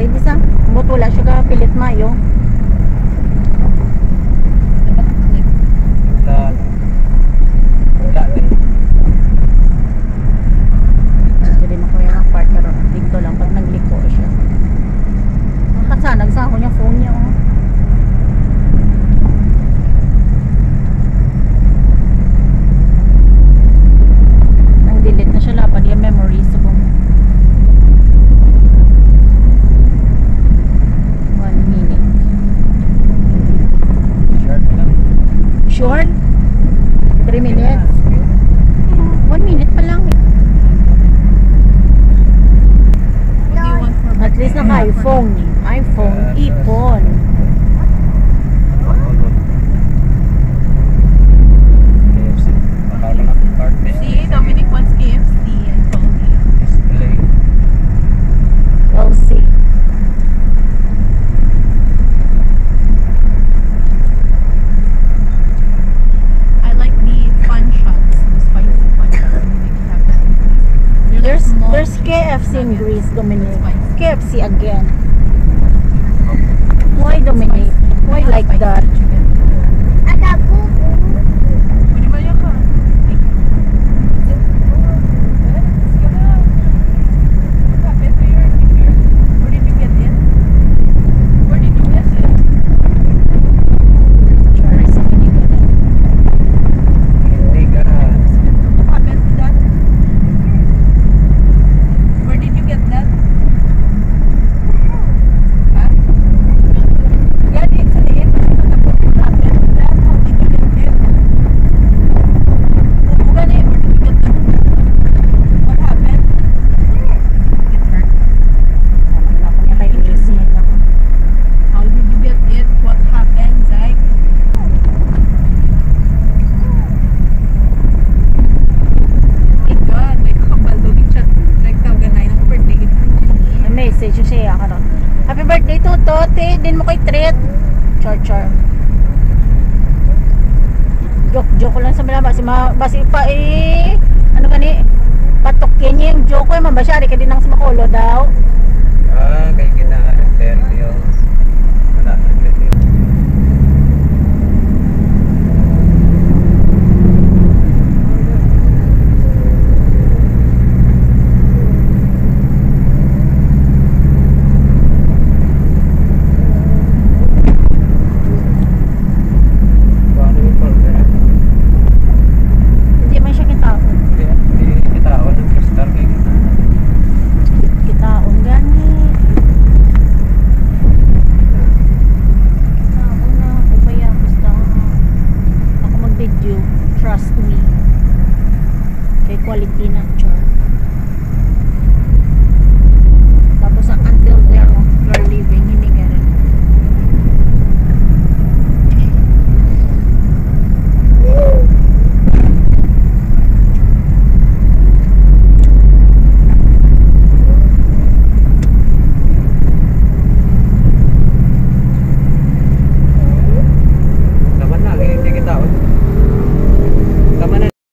ari di sa but wala siya ka pilit mayo. Jadi mo ko yung part karon dito lang pag nagliko siya. Nakasanag sa ako niya phone niya oh. Nang-delete na siya lapad yung memories ko. 1 minute. Short? 3 minutes? 1 minute pa lang. At least naka-iPhone. iPhone. See, Dominic wants KFC and Tony. We'll see. I like the fun shots, the spicy fun shots. They have that. They're like small There's KFC in nuggets. Greece, Dominic. Spicy. KFC again. Why, Dominic? Why like Spicy that? chicken. Pwede ba yan ka? What happened to your finger? Where did you get it? Where did you get it? What happened to that? Where did you get that? Huh? Yeah, it's an egg. What happened to that? How did you get it? Where did you get it? What happened? It hurt. How did you get it? What happened, Zach? My God, may kakabalugin siya. Nagkaganay ng birthday. May message siya karon. Happy birthday to Tote. Din mo kay treat. Char. Joke lang sa malaba si basi pa ano gani? Patokin niya yung joke ko man ba siya kay dinang sa makulo daw. Kay kita interview.